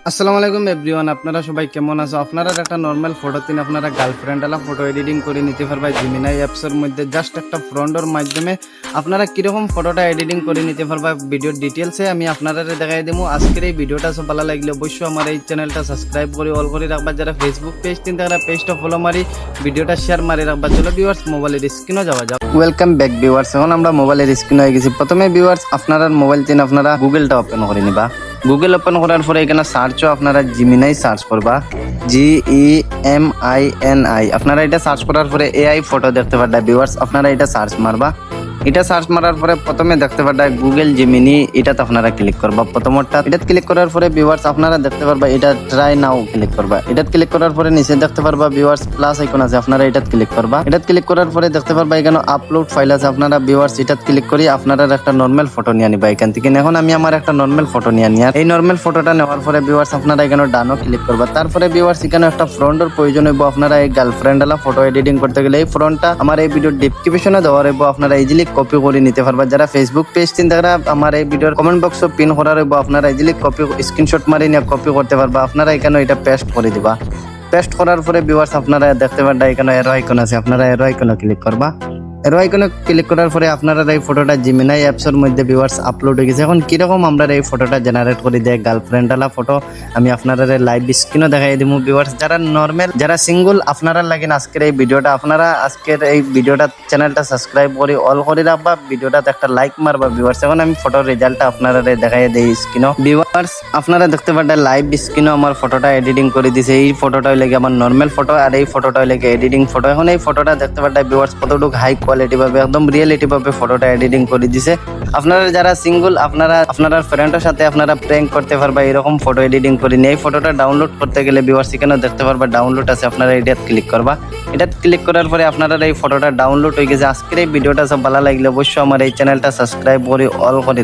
আসসালামু আলাইকুম এভরিওয়ান, আপনারা সবাই কেমন আছো? আপনারা একটা নর্মাল ফটো তিন আপনারা গার্লফ্রেন্ড আলা ফটো এডিটিং করে নিতে পারবা জিমিনাই অ্যাপসের মধ্যে। জাস্ট একটা ফ্রন্টের মাধ্যমে আপনারা কিরকম ফটোটা এডিটিং করে নিতে পারবা ভিডিওর ডিটেলসে আমি আপনারা দেখাই দেবো। আজকের এই ভিডিওটা সব ভালো লাগলে অবশ্যই আমার এই চ্যানেলটা সাবস্ক্রাইব করে অল করে রাখবা। যারা ফেসবুক পেজ তিন তারা পেজটা ফলো মারি ভিডিওটা শেয়ার মারি রাখবা। চলো ভিউয়ার্স মোবাইলের স্ক্রিনও যাওয়া যাও। ওয়েলকাম ব্যাক ভিউয়ার্স, এখন আমরা মোবাইলের স্ক্রিন হয়ে গেছি। প্রথমে ভিউয়ার্স আপনারা মোবাইল তিন আপনারা গুগলটা ওপেন করে নিবা। গুগল ওপেন করার পরে এখানে সার্চও আপনারা জিমিনাই সার্চ করবা, GEMINI। আপনারা এটা সার্চ করার পরে AI ফটো দেখতে পারবা ভিউয়ার্স, আপনারা এটা সার্চ মারবা। এটা সার্চ মারার পরে প্রথমে দেখতে পারবা গুগল জিমিনি, এটাতে আপনারা ক্লিক করবা। প্রথমটা এটা ক্লিক করার পরে ভিউয়ার্স আপনারা দেখতে পারবা এটা ট্রাই নাও ক্লিক করবা। এটা ক্লিক করার পরে নিচে দেখতে পারবা ভিউয়ার্স প্লাস আইকন আছে, আপনারা এটা ক্লিক করবা। এটা ক্লিক করার পরে দেখতে পারবা এখানে আপলোড ফাইল আছে, আপনারা ভিউয়ার্স এটা ক্লিক করি আপনারা একটা নরমাল ফটো নিয়ে নিবা এখান থেকে। এখন আমি আমার একটা নরমাল ফটো নিয়ে নিয়া এই নরমাল ফটোটা নেওয়ার পরে ভিউয়ার্স আপনারা এখানে ডানও ক্লিক করবা। তারপরে ভিউয়ার্স এখানে একটা ফ্রন্টের প্রয়োজন হইব। আপনারা এই গার্লফ্রেন্ড আলা ফটো এডিটিং করতে গেলে এই ফ্রন্টটা আমার এই ভিডিওর ডেসক্রিপশনে দেওয়া রইব, আপনারা ইজিলি কপি করে নিতে পারবা। যারা ফেসবুক পেজ তিন তারা আমার এই ভিডিওর কমেন্ট বক্সে পিন করা রইব, আপনারা ইজিলি কপি স্ক্রিনশট মারি নিয়ে কপি করতে পারবা। আপনারা এখানে এটা পেস্ট করে দিবা। পেস্ট করার পরে ভিউয়ার্স আপনারা দেখতে পারবা এখানে এরো আইকন আছে, আপনারা এরো আইকনে ক্লিক করবা। এরো আইকনে ক্লিক করার পরে আপনারা এই ফটোটা জিমিনাই অ্যাপসের মধ্যে ভিউয়ার্স আপলোড হয়ে গেছে। এখন কিরকম আমরা এই ফটোটা জেনারেট করে দেয় গার্লফ্রেন্ড আলা ফটো আমি আপনারা লাইভ স্ক্রিনও দেখাই দিব ভিউয়ার্স। যারা নর্মাল যারা সিঙ্গল আপনারা লাগেন আজকের এই ভিডিওটা, আপনারা আজকের এই ভিডিওটা চ্যানেলটা সাবস্ক্রাইব করে অল করে রাখবা, ভিডিওটাতে একটা লাইক মারবা ভিউয়ার্স। এখন আমি ফটোর রেজাল্টটা আপনারা দেখাই দেই স্ক্রিনও ভিউয়ার্স। আপনারা দেখতে পারবেন লাইভ স্ক্রিনও আমার ফটোটা এডিটিং করে দিছে। এই ফটোটা লাগে আমার নর্মাল ফটো আর এই ফটোটা লাগে এডিটিং ফটো। এখন এই ফটোটা দেখতে পারবেন ভিউয়ার্স কতটুকু হাই কোয়ালিটি ভাবে একদম রিয়েলিটি ভাবে ফটোটা এডিটিং করে দিছে। আপনারা যারা সিঙ্গল আপনারা ফ্রেন্ডের সাথে আপনারা প্র্যাঙ্ক করতে পারবা এরকম ফটো এডিটিং করে নিয়ে এই ফটোটা ডাউনলোড করতে গেলে ভিউয়ার্স এখানে দেখতে পারবা ডাউনলোড আছে, আপনারা এটা ক্লিক করবা। এটা ক্লিক করার পরে আপনারা এই ফটোটা ডাউনলোড হয়ে গেছে। আজকের এই ভিডিওটা সব ভালো লাগলে অবশ্যই আমার এই চ্যানেলটা সাবস্ক্রাইব করে অল করে